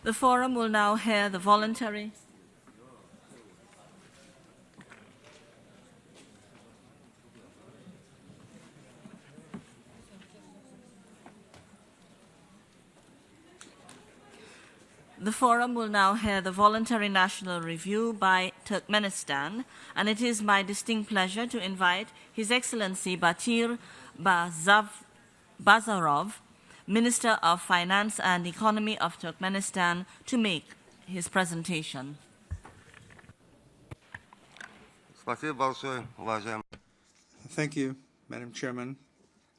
The forum will now hear the voluntary National Review by Turkmenistan, and it is my distinct pleasure to invite His Excellency Batir Bazarov, Minister of Finance and Economy of Turkmenistan, to make his presentation. Thank you, Madam Chairman.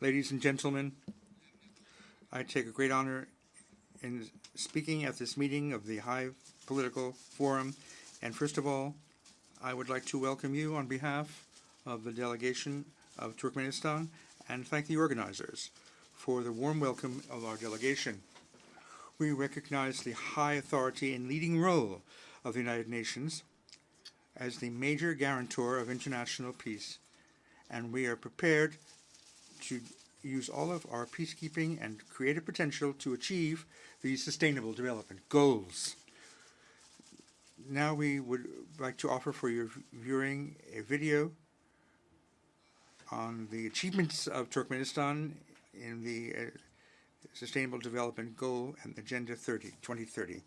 Ladies and gentlemen, I take a great honor in speaking at this meeting of the High Political Forum. And first of all, I would like to welcome you on behalf of the delegation of Turkmenistan and thank the organizers for the warm welcome of our delegation. We recognize the high authority and leading role of the United Nations as the major guarantor of international peace, and we are prepared to use all of our peacekeeping and creative potential to achieve the Sustainable Development Goals. Now we would like to offer for your viewing a video on the achievements of Turkmenistan in the Sustainable Development Goal and Agenda 2030.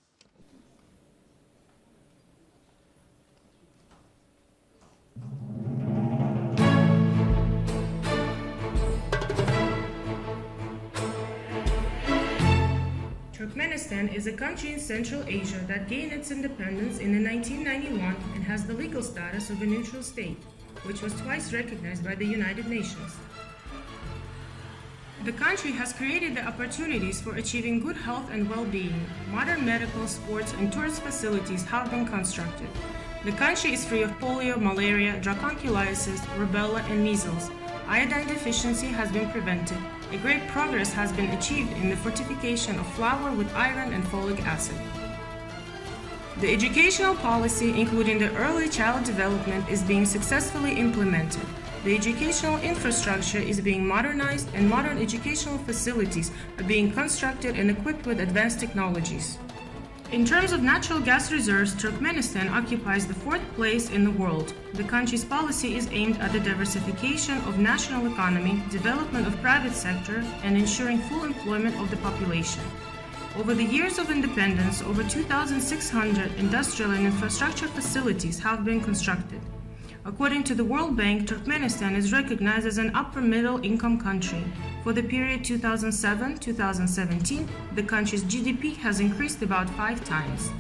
Turkmenistan is a country in Central Asia that gained its independence in 1991 and has the legal status of a neutral state, which was twice recognized by the United Nations. The country has created the opportunities for achieving good health and well-being. Modern medical, sports, and tourist facilities have been constructed. The country is free of polio, malaria, dracunculiasis, rubella, and measles. Iodine deficiency has been prevented. A great progress has been achieved in the fortification of flour with iron and folic acid. The educational policy, including the early child development, is being successfully implemented. The educational infrastructure is being modernized and modern educational facilities are being constructed and equipped with advanced technologies. In terms of natural gas reserves, Turkmenistan occupies the 4th place in the world. The country's policy is aimed at the diversification of national economy, development of private sector, and ensuring full employment of the population. Over the years of independence, over 2,600 industrial and infrastructure facilities have been constructed. According to the World Bank, Turkmenistan is recognized as an upper middle income country. For the period 2007-2017, the country's GDP has increased about 5 times.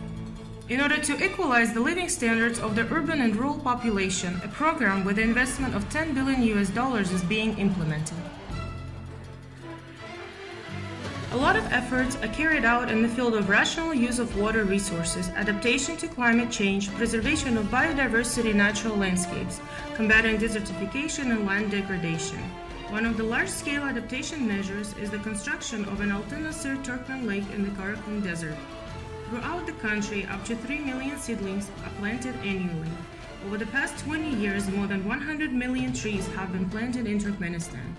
In order to equalize the living standards of the urban and rural population, a program with an investment of $10 billion is being implemented. A lot of efforts are carried out in the field of rational use of water resources, adaptation to climate change, preservation of biodiversity natural landscapes, combating desertification and land degradation. One of the large-scale adaptation measures is the construction of an Altınasır Turkmen Lake in the Karakum Desert. Throughout the country, up to 3 million seedlings are planted annually. Over the past 20 years, more than 100 million trees have been planted in Turkmenistan.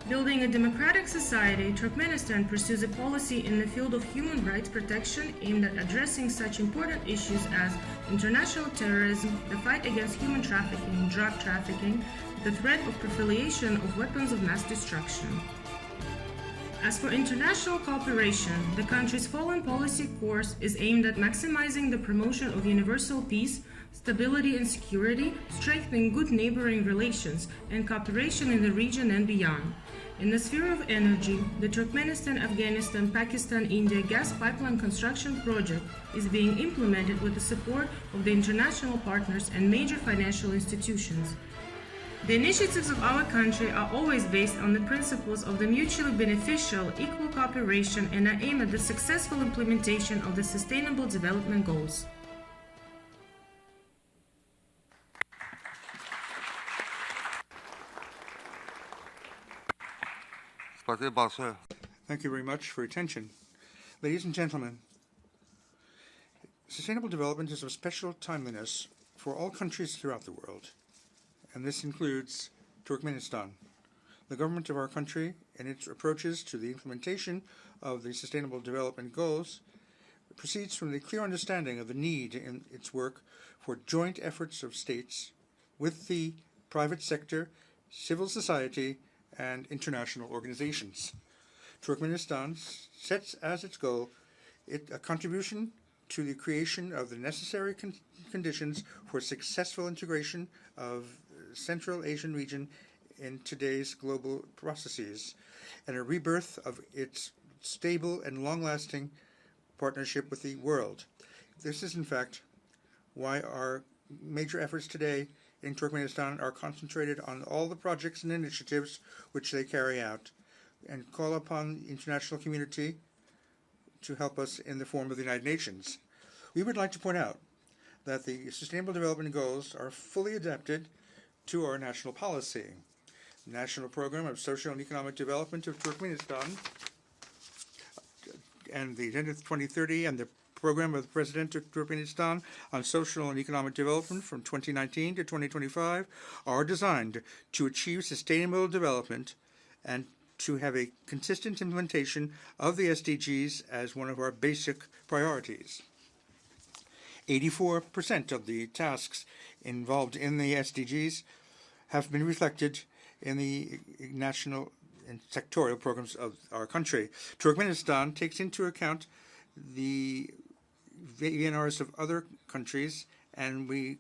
Building a democratic society, Turkmenistan pursues a policy in the field of human rights protection aimed at addressing such important issues as international terrorism, the fight against human trafficking, drug trafficking, the threat of proliferation of weapons of mass destruction. As for international cooperation, the country's foreign policy course is aimed at maximizing the promotion of universal peace, stability and security, strengthening good neighboring relations, and cooperation in the region and beyond. In the sphere of energy, the Turkmenistan-Afghanistan-Pakistan-India gas pipeline construction project is being implemented with the support of the international partners and major financial institutions. The initiatives of our country are always based on the principles of the mutually beneficial, equal cooperation and are aimed at the successful implementation of the Sustainable Development Goals. Thank you very much for your attention. Ladies and gentlemen, sustainable development is of special timeliness for all countries throughout the world, and this includes Turkmenistan. The government of our country in its approaches to the implementation of the Sustainable Development Goals proceeds from the clear understanding of the need in its work for joint efforts of states with the private sector, civil society, and international organizations. Turkmenistan sets as its goal a contribution to the creation of the necessary conditions for successful integration of Central Asian region in today's global processes, and a rebirth of its stable and long-lasting partnership with the world. This is, in fact, why our major efforts today in Turkmenistan are concentrated on all the projects and initiatives which they carry out, and call upon the international community to help us in the form of the United Nations. We would like to point out that the Sustainable Development Goals are fully adapted to our national policy. The National Program of Social and Economic Development of Turkmenistan and the Agenda 2030 and the Program of the President of Turkmenistan on Social and Economic Development from 2019 to 2025 are designed to achieve sustainable development and to have a consistent implementation of the SDGs as one of our basic priorities. 84% of the tasks involved in the SDGs have been reflected in the national and sectorial programs of our country. Turkmenistan takes into account the VNRs of other countries, and we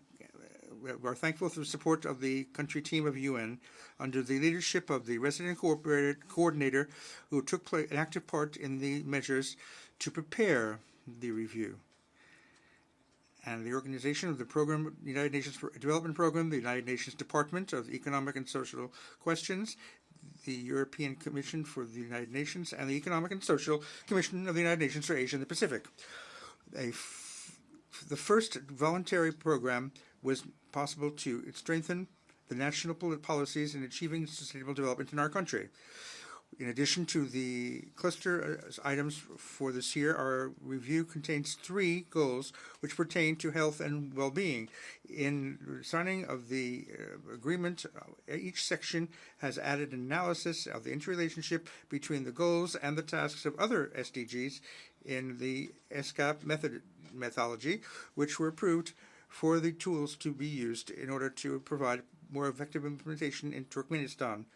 are thankful for the support of the country team of UN under the leadership of the resident coordinator who took an active part in the measures to prepare the review. And the organization of the program, the United Nations Development Program, the United Nations Department of Economic and Social Questions, the European Commission for the United Nations, and the Economic and Social Commission of the United Nations for Asia and the Pacific. The first voluntary program was possible to strengthen the national policies in achieving sustainable development in our country. In addition to the cluster items for this year, our review contains 3 goals which pertain to health and well-being. In signing of the agreement, each section has added analysis of the interrelationship between the goals and the tasks of other SDGs in the ESCAP methodology, which were approved for the tools to be used in order to provide more effective implementation in Turkmenistan.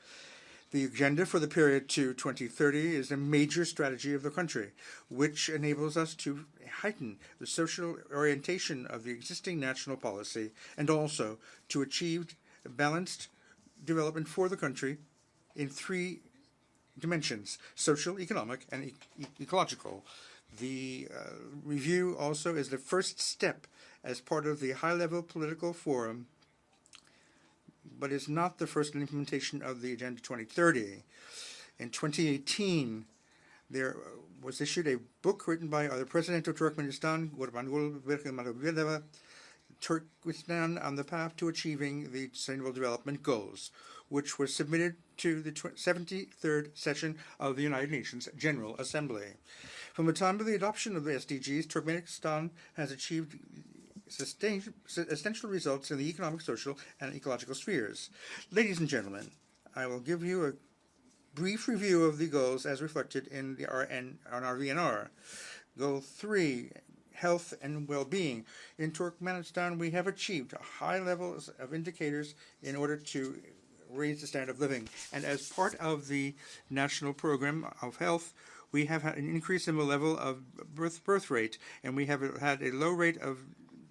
The agenda for the period to 2030 is a major strategy of the country, which enables us to heighten the social orientation of the existing national policy and also to achieve balanced development for the country in 3 dimensions: social, economic, and ecological. The review also is the first step as part of the high-level political forum, but is not the first implementation of the Agenda 2030. In 2018, there was issued a book written by the President of Turkmenistan, Turkmenistan on the Path to Achieving the Sustainable Development Goals, which was submitted to the 73rd session of the United Nations General Assembly. From the time of the adoption of the SDGs, Turkmenistan has achieved essential results in the economic, social, and ecological spheres. Ladies and gentlemen, I will give you a brief review of the goals as reflected in our VNR. Goal 3, health and well-being. In Turkmenistan, we have achieved high levels of indicators in order to raise the standard of living. And as part of the National Program of Health, we have had an increase in the level of birth rate, and we have had a low rate of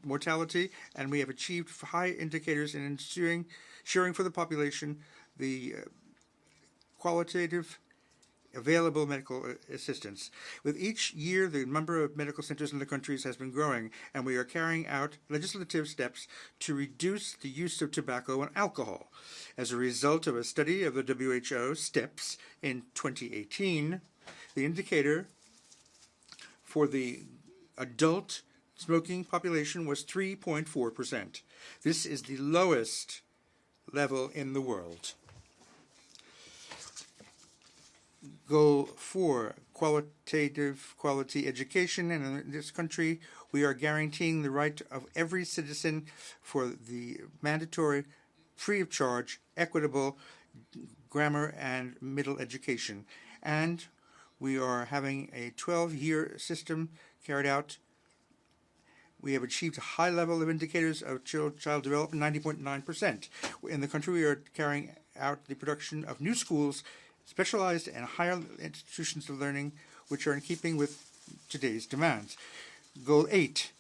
mortality, and we have achieved high indicators in ensuring for the population the qualitative available medical assistance. With each year, the number of medical centers in the countries has been growing, and we are carrying out legislative steps to reduce the use of tobacco and alcohol. As a result of a study of the WHO STEPS in 2018, the indicator for the adult smoking population was 3.4%. This is the lowest level in the world. Goal 4, quality education. And in this country, we are guaranteeing the right of every citizen for the mandatory, free of charge, equitable, grammar and middle education. And we are having a 12-year system carried out. We have achieved a high level of indicators of child development, 90.9%. In the country, we are carrying out the production of new schools, specialized and higher institutions of learning, which are in keeping with today's demands. Goal 8,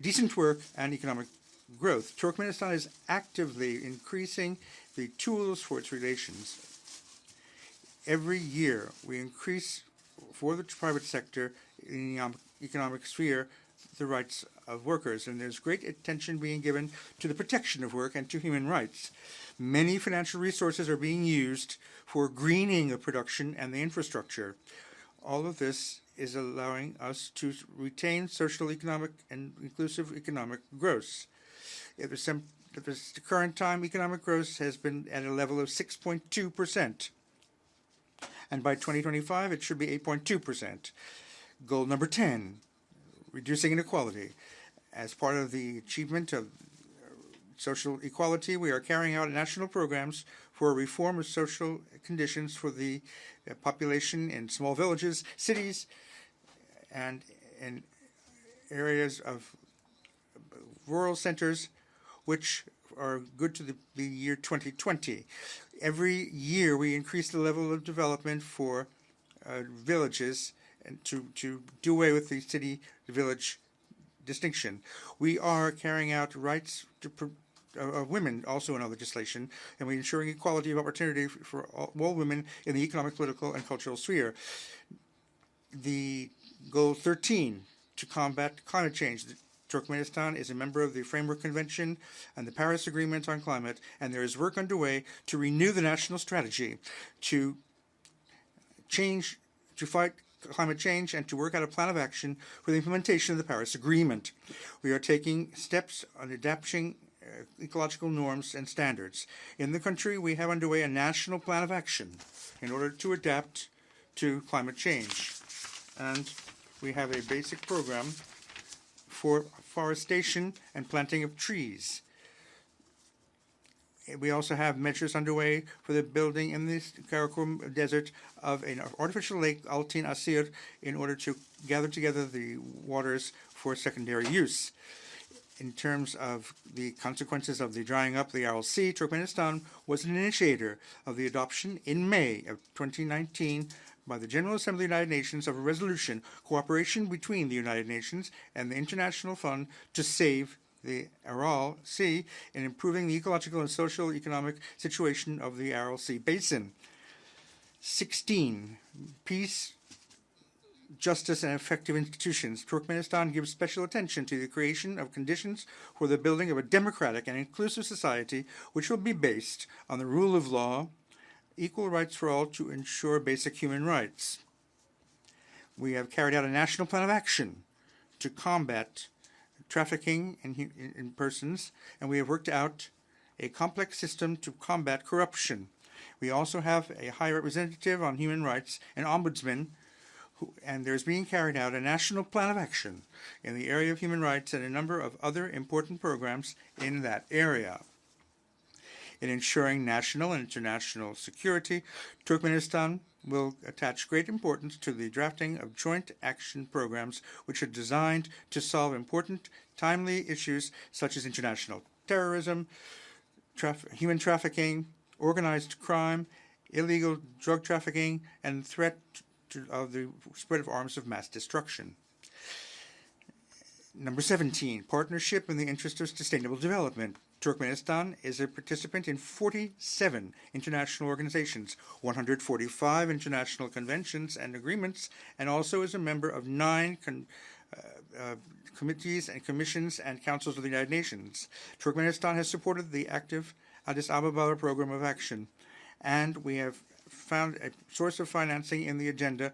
decent work and economic growth. Turkmenistan is actively increasing the tools for its relations. Every year, we increase for the private sector in the economic sphere the rights of workers, and there's great attention being given to the protection of work and to human rights. Many financial resources are being used for greening of production and the infrastructure. All of this is allowing us to retain social, economic, and inclusive economic growth. At the current time, economic growth has been at a level of 6.2%. And by 2025, it should be 8.2%. Goal number 10, reducing inequality. As part of the achievement of social equality, we are carrying out national programs for reform of social conditions for the population in small villages, cities, and in areas of rural centers, which are good to the year 2020. Every year we increase the level of development for villages and to do away with the city-village distinction. We are carrying out rights of women also in our legislation, and we're ensuring equality of opportunity for all women in the economic, political, and cultural sphere. The goal 13, to combat climate change. Turkmenistan is a member of the Framework Convention and the Paris Agreement on Climate, and there is work underway to renew the national strategy to fight climate change and to work out a plan of action for the implementation of the Paris Agreement. We are taking steps on adapting ecological norms and standards. In the country, we have underway a national plan of action in order to adapt to climate change. And we have a basic program for forestation and planting of trees. We also have measures underway for the building in the Karakum Desert of an artificial lake, Altin Asir, in order to gather together the waters for secondary use. In terms of the consequences of the drying up of the Aral Sea, Turkmenistan was an initiator of the adoption in May of 2019 by the General Assembly of the United Nations of a resolution, cooperation between the United Nations and the International Fund to save the Aral Sea in improving the ecological and social economic situation of the Aral Sea Basin. 16, peace, justice, and effective institutions. Turkmenistan gives special attention to the creation of conditions for the building of a democratic and inclusive society which will be based on the rule of law, equal rights for all to ensure basic human rights. We have carried out a national plan of action to combat trafficking in persons, and we have worked out a complex system to combat corruption. We also have a High Representative on Human Rights, an ombudsman, and there's being carried out a national plan of action in the area of human rights and a number of other important programs in that area. In ensuring national and international security, Turkmenistan will attach great importance to the drafting of joint action programs which are designed to solve important, timely issues such as international terrorism, human trafficking, organized crime, illegal drug trafficking, and threat of the spread of arms of mass destruction. Number 17, partnership in the interest of sustainable development. Turkmenistan is a participant in 47 international organizations, 145 international conventions and agreements, and also is a member of 9 committees and commissions and councils of the United Nations. Turkmenistan has supported the active Addis Ababa program of action, and we have found a source of financing in the agenda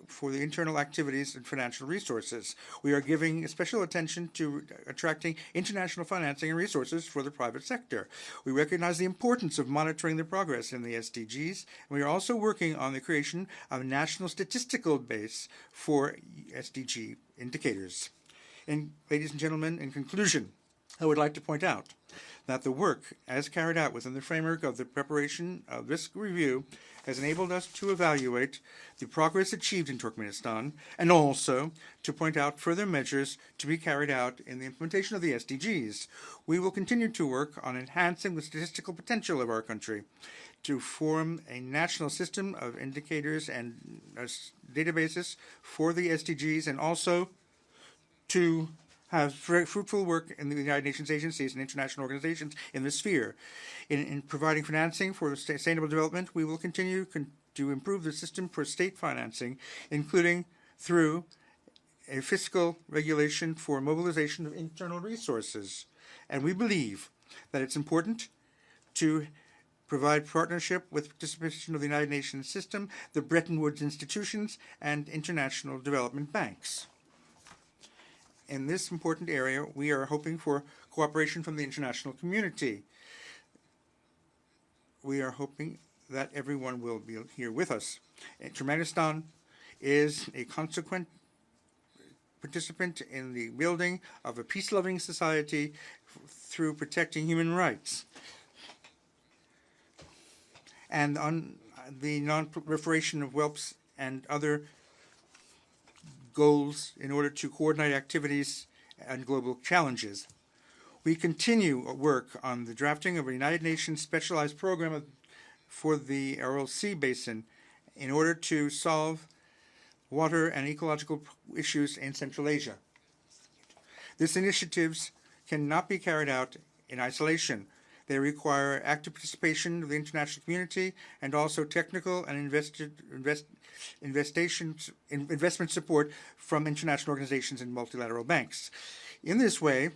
for the internal activities and financial resources. We are giving special attention to attracting international financing and resources for the private sector. We recognize the importance of monitoring the progress in the SDGs, and we are also working on the creation of a national statistical base for SDG indicators. And ladies and gentlemen, in conclusion, I would like to point out that the work as carried out within the framework of the preparation of this review has enabled us to evaluate the progress achieved in Turkmenistan and also to point out further measures to be carried out in the implementation of the SDGs. We will continue to work on enhancing the statistical potential of our country to form a national system of indicators and databases for the SDGs, and also to have fruitful work in the United Nations agencies and international organizations in this sphere. In providing financing for sustainable development, we will continue to improve the system for state financing, including through a fiscal regulation for mobilization of internal resources. And we believe that it's important to provide partnership with participation of the United Nations system, the Bretton Woods institutions, and international development banks. In this important area, we are hoping for cooperation from the international community. We are hoping that everyone will be here with us. Turkmenistan is a consequent participant in the building of a peace-loving society through protecting human rights and on the non-proliferation of whelps and other goals in order to coordinate activities and global challenges. We continue work on the drafting of a United Nations specialized program for the Aral Sea Basin in order to solve water and ecological issues in Central Asia. These initiatives cannot be carried out in isolation. They require active participation of the international community and also technical and investment support from international organizations and multilateral banks. In this way,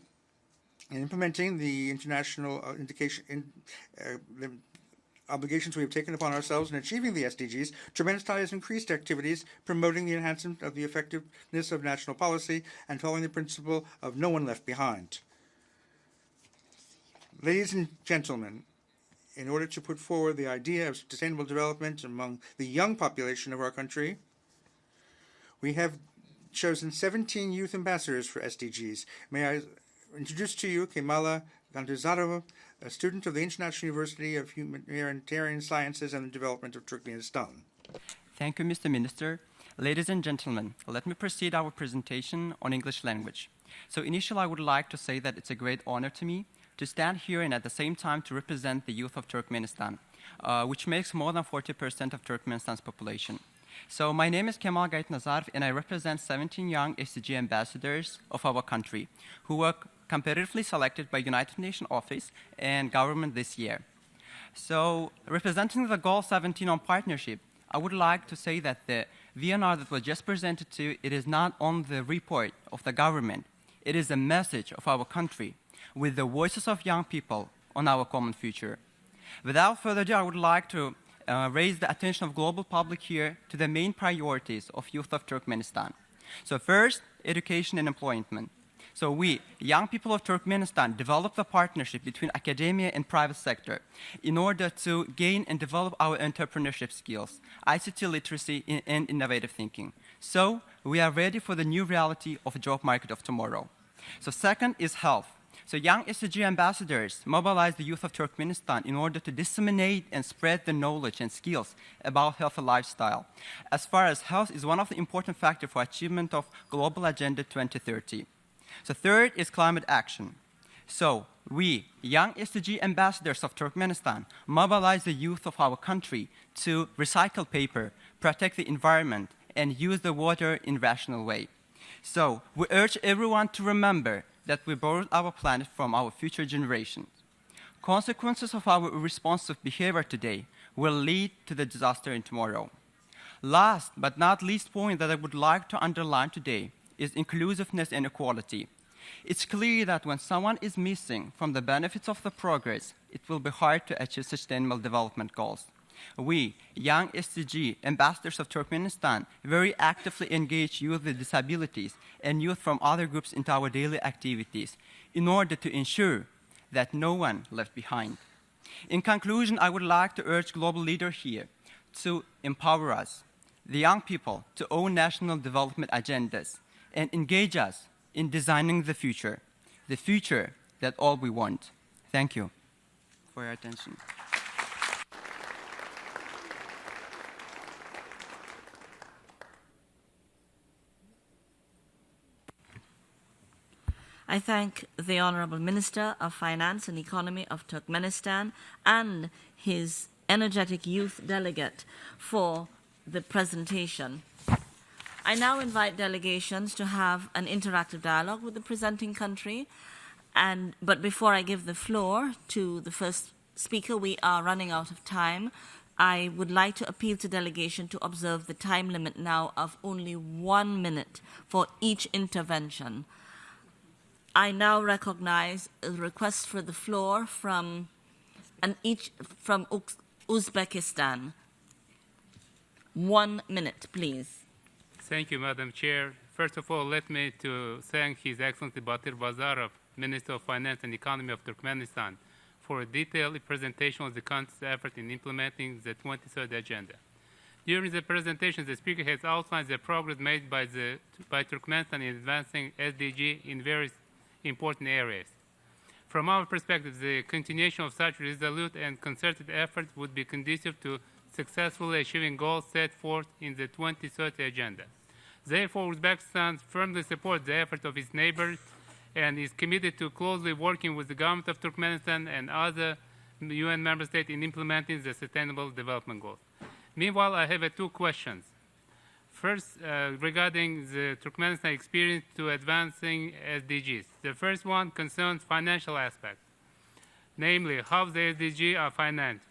in implementing the international obligations we have taken upon ourselves in achieving the SDGs, Turkmenistan has increased activities promoting the enhancement of the effectiveness of national policy and following the principle of no one left behind. Ladies and gentlemen, in order to put forward the idea of sustainable development among the young population of our country, we have chosen 17 youth ambassadors for SDGs. May I introduce to you Kemala Ganduzarova, a student of the International University of Humanitarian Sciences and the Development of Turkmenistan. Thank you, Mr. Minister. Ladies and gentlemen, let me proceed our presentation on English language. So initially, I would like to say that it's a great honor to me to stand here and at the same time to represent the youth of Turkmenistan, which makes more than 40% of Turkmenistan's population. So my name is Kemal Gaytnazarov, and I represent 17 young SDG ambassadors of our country who were competitively selected by United Nations office and government this year. So representing the goal 17 on partnership, I would like to say that the VNR that was just presented to you, it is not on the report of the government. It is a message of our country with the voices of young people on our common future. Without further ado, I would like to raise the attention of global public here to the main priorities of youth of Turkmenistan. So first, education and employment. So we, young people of Turkmenistan, developed a partnership between academia and private sector in order to gain and develop our entrepreneurship skills, ICT literacy, and innovative thinking. So we are ready for the new reality of the job market of tomorrow. So second is health. So young SDG ambassadors mobilize the youth of Turkmenistan in order to disseminate and spread the knowledge and skills about healthy lifestyle, as far as health is one of the important factors for achievement of Global Agenda 2030. So third is climate action. So we, young SDG ambassadors of Turkmenistan, mobilize the youth of our country to recycle paper, protect the environment, and use the water in a rational way. So we urge everyone to remember that we borrowed our planet from our future generations. Consequences of our irresponsible behavior today will lead to the disaster in tomorrow. Last but not least point that I would like to underline today is inclusiveness and equality. It's clear that when someone is missing from the benefits of the progress, it will be hard to achieve sustainable development goals. We, young SDG ambassadors of Turkmenistan, very actively engage youth with disabilities and youth from other groups into our daily activities in order to ensure that no one left behind. In conclusion, I would like to urge global leaders here to empower us, the young people, to own national development agendas and engage us in designing the future That's all we want. Thank you for your attention. I thank the Honorable Minister of Finance and Economy of Turkmenistan and his energetic youth delegate for the presentation. I now invite delegations to have an interactive dialogue with the presenting country. But before I give the floor to the first speaker, we are running out of time. I would like to appeal to delegation to observe the time limit now of only 1 minute for each intervention. I now recognize a request for the floor from Uzbekistan. 1 minute, please. Thank you, Madam Chair. First of all, let me to thank His Excellency Batyr Bazarov, Minister of Finance and Economy of Turkmenistan, for a detailed presentation of the country's effort in implementing the 23rd Agenda. During the presentation, the Speaker has outlined the progress made by Turkmenistan in advancing SDG in various important areas. From our perspective, the continuation of such resolute and concerted efforts would be conducive to successfully achieving goals set forth in the 2030 Agenda. Therefore, Uzbekistan firmly supports the effort of its neighbors and is committed to closely working with the government of Turkmenistan and other UN member states in implementing the Sustainable Development Goals. Meanwhile, I have 2 questions. First, regarding the Turkmenistan experience to advancing SDGs. The first one concerns financial aspect, namely how the SDGs are financed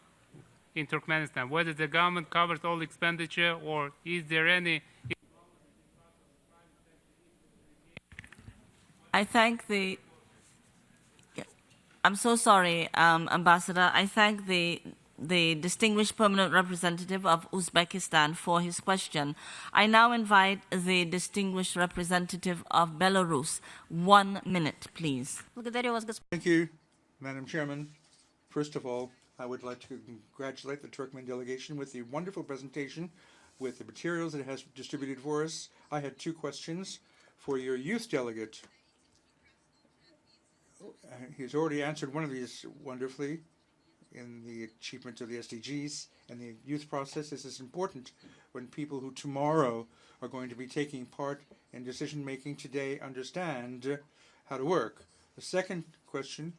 in Turkmenistan, whether the government covers all expenditure or is there any... I thank the... I'm so sorry, Ambassador. I thank the distinguished permanent representative of Uzbekistan for his question. I now invite the distinguished representative of Belarus. 1 minute, please. Thank you, Madam Chairman. First of all, I would like to congratulate the Turkmen delegation with the wonderful presentation with the materials it has distributed for us. I had 2 questions for your youth delegate. He's already answered one of these wonderfully in the achievement of the SDGs and the youth process. This is important when people who tomorrow are going to be taking part in decision-making today understand how to work. The second question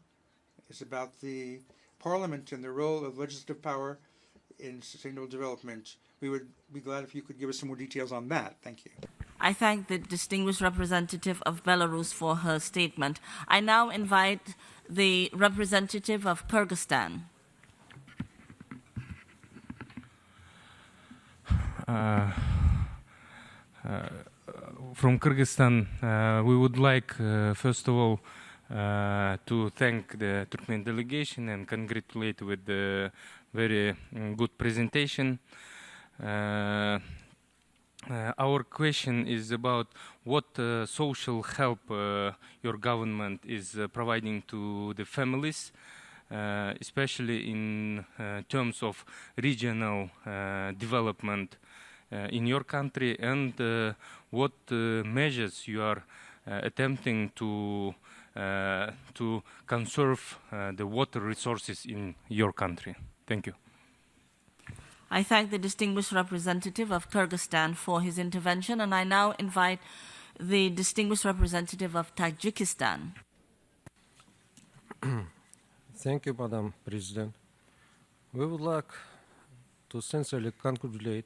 is about the Parliament and the role of legislative power in sustainable development. We would be glad if you could give us some more details on that. Thank you. I thank the distinguished representative of Belarus for her statement. I now invite the representative of Kyrgyzstan. From Kyrgyzstan, we would like, first of all, to thank the Turkmen delegation and congratulate with the very good presentation. Our question is about what social help your government is providing to the families, especially in terms of regional development in your country, and what measures you are attempting to conserve the water resources in your country. Thank you. I thank the distinguished representative of Kyrgyzstan for his intervention, and I now invite the distinguished representative of Tajikistan. Thank you, Madam President. We would like to sincerely congratulate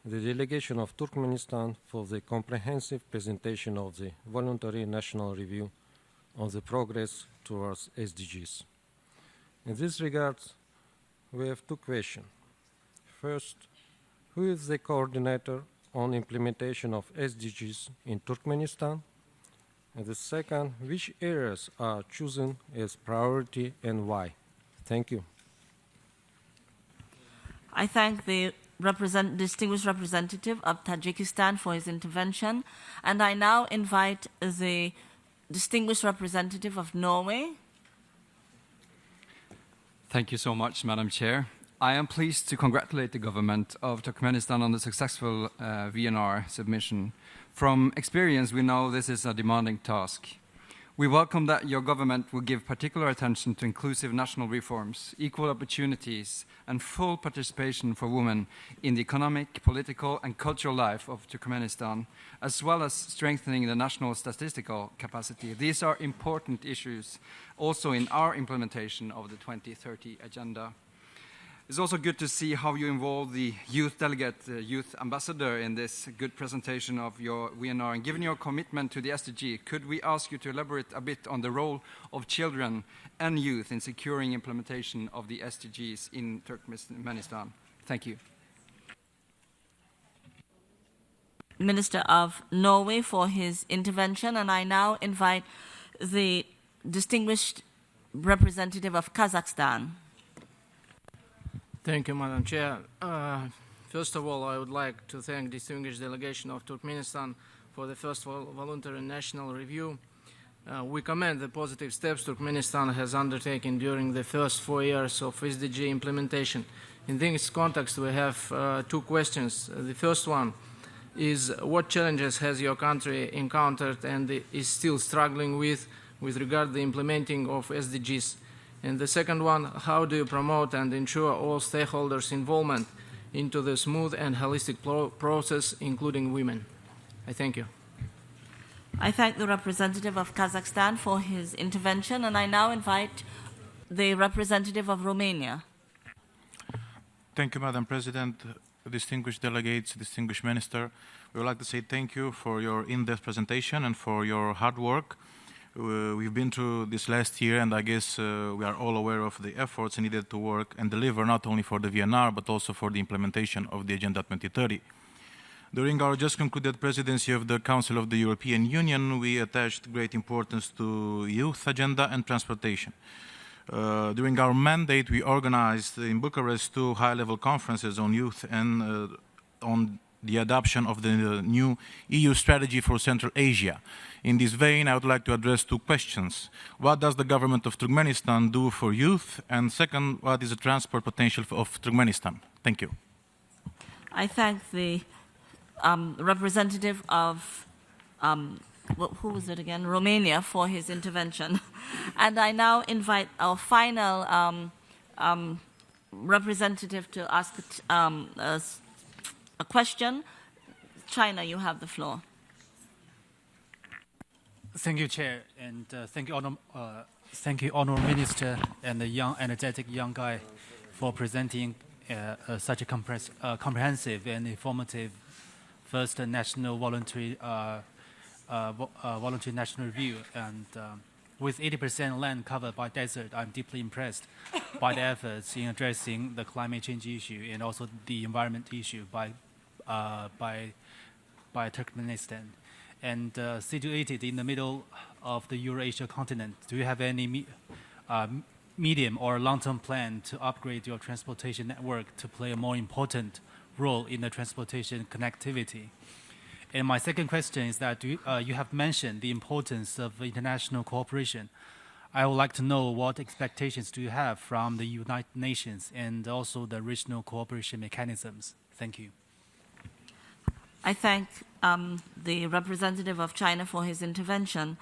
the delegation of Turkmenistan for the comprehensive presentation of the Voluntary National Review on the progress towards SDGs. In this regard, we have 2 questions. First, who is the coordinator on implementation of SDGs in Turkmenistan? And the second, which areas are chosen as priority and why? Thank you. I thank the distinguished representative of Tajikistan for his intervention, and I now invite the distinguished representative of Norway. Thank you so much, Madam Chair. I am pleased to congratulate the government of Turkmenistan on the successful VNR submission. From experience, we know this is a demanding task. We welcome that your government will give particular attention to inclusive national reforms, equal opportunities, and full participation for women in the economic, political, and cultural life of Turkmenistan, as well as strengthening the national statistical capacity. These are important issues also in our implementation of the 2030 agenda. It's also good to see how you involve the youth delegate, youth ambassador in this good presentation of your VNR. And given your commitment to the SDG, could we ask you to elaborate a bit on the role of children and youth in securing implementation of the SDGs in Turkmenistan? Thank you. Minister of Norway for his intervention, and I now invite the distinguished representative of Kazakhstan. Thank you, Madam Chair. First of all, I would like to thank the distinguished delegation of Turkmenistan for the first voluntary national review. We commend the positive steps Turkmenistan has undertaken during the first 4 years of SDG implementation. In this context, we have two questions. The first one is, what challenges has your country encountered and is still struggling with regard to the implementing of SDGs? And the second one, how do you promote and ensure all stakeholders' involvement into the smooth and holistic process, including women? I thank you. I thank the representative of Kazakhstan for his intervention, and I now invite the representative of Romania. Thank you, Madam President, distinguished delegates, distinguished minister. We would like to say thank you for your in-depth presentation and for your hard work. We've been through this last year, and I guess we are all aware of the efforts needed to work and deliver not only for the VNR, but also for the implementation of the Agenda 2030. During our just concluded presidency of the Council of the European Union, we attached great importance to youth agenda and transportation. During our mandate, we organized in Bucharest 2 high-level conferences on youth and on the adoption of the new EU strategy for Central Asia. In this vein, I would like to address 2 questions. What does the government of Turkmenistan do for youth? And second, what is the transport potential of Turkmenistan? Thank you. I thank the representative of, who was it again? Romania for his intervention. And I now invite our final representative to ask a question. China, you have the floor. Thank you, Chair, and thank you, Honourable Minister and the young, energetic young guy for presenting such a comprehensive and informative first national voluntary national review. And with 80% land covered by desert, I'm deeply impressed by the efforts in addressing the climate change issue and also the environment issue by Turkmenistan. And situated in the middle of the Eurasia continent, do you have any medium or long-term plan to upgrade your transportation network to play a more important role in the transportation connectivity? And my second question is that you have mentioned the importance of international cooperation. I would like to know what expectations do you have from the United Nations and also the regional cooperation mechanisms. Thank you. I thank the representative of China for his intervention.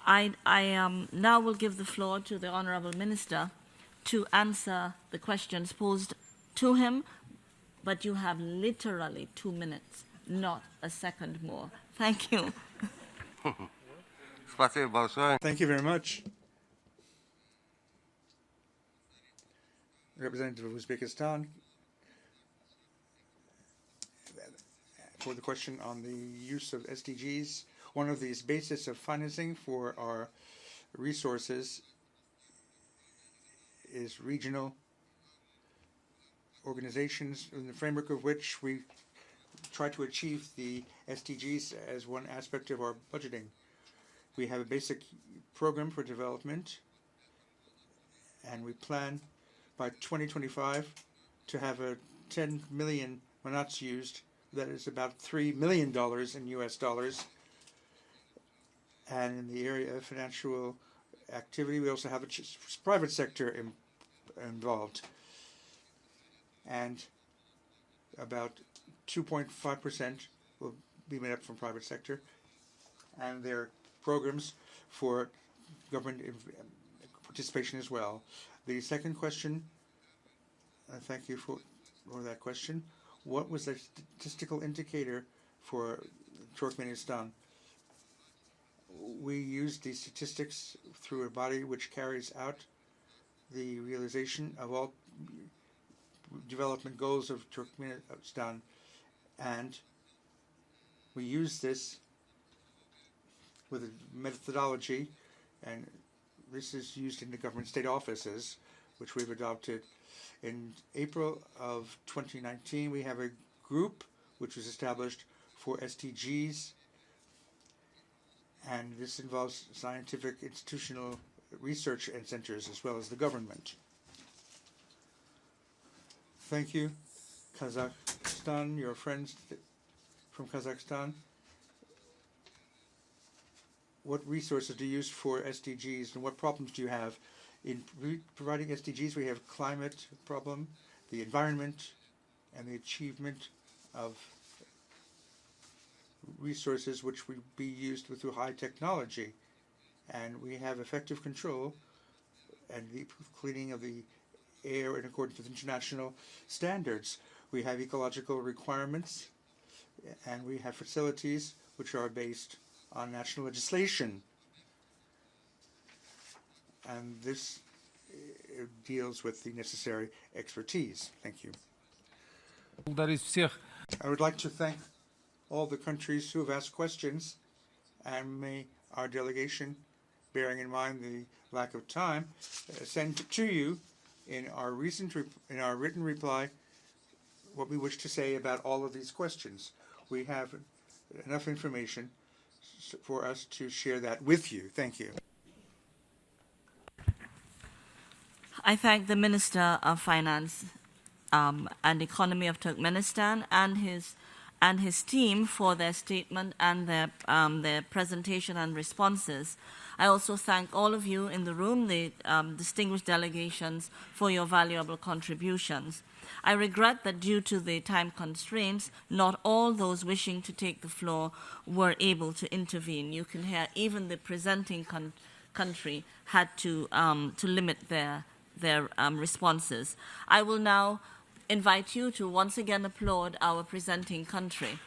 I now will give the floor to the Honourable Minister to answer the questions posed to him, but you have literally 2 minutes, not a second more. Thank you. Thank you very much. Representative of Uzbekistan, for the question on the use of SDGs. One of these bases of financing for our resources is regional organizations, in the framework of which we try to achieve the SDGs as one aspect of our budgeting. We have a basic program for development, and we plan by 2025 to have 10 million manats used. That is about $3 million in US dollars. And in the area of financial activity, we also have a private sector involved. And about 2.5% will be made up from private sector. And they're programs for government participation as well. The second question, thank you for that question. What was the statistical indicator for Turkmenistan? We used these statistics through a body which carries out the realization of all development goals of Turkmenistan, and we use this with a methodology, and this is used in the government state offices, which we've adopted. In April of 2019, we have a group which was established for SDGs, and this involves scientific institutional research and centers as well as the government. Thank you. Kazakhstan, your friends from Kazakhstan. What resources do you use for SDGs, and what problems do you have? In providing SDGs, we have climate problem, the environment, and the achievement of resources which would be used through high technology. And we have effective control and the cleaning of the air in accordance with international standards. We have ecological requirements, and we have facilities which are based on national legislation. And this deals with the necessary expertise. Thank you. I would like to thank all the countries who have asked questions, and may our delegation, bearing in mind the lack of time, send to you in our written reply what we wish to say about all of these questions. We have enough information for us to share that with you. Thank you. I thank the Minister of Finance and Economy of Turkmenistan and his team for their statement and their presentation and responses. I also thank all of you in the room, the distinguished delegations, for your valuable contributions. I regret that due to the time constraints, not all those wishing to take the floor were able to intervene. You can hear even the presenting country had to limit their responses. I will now invite you to once again applaud our presenting country.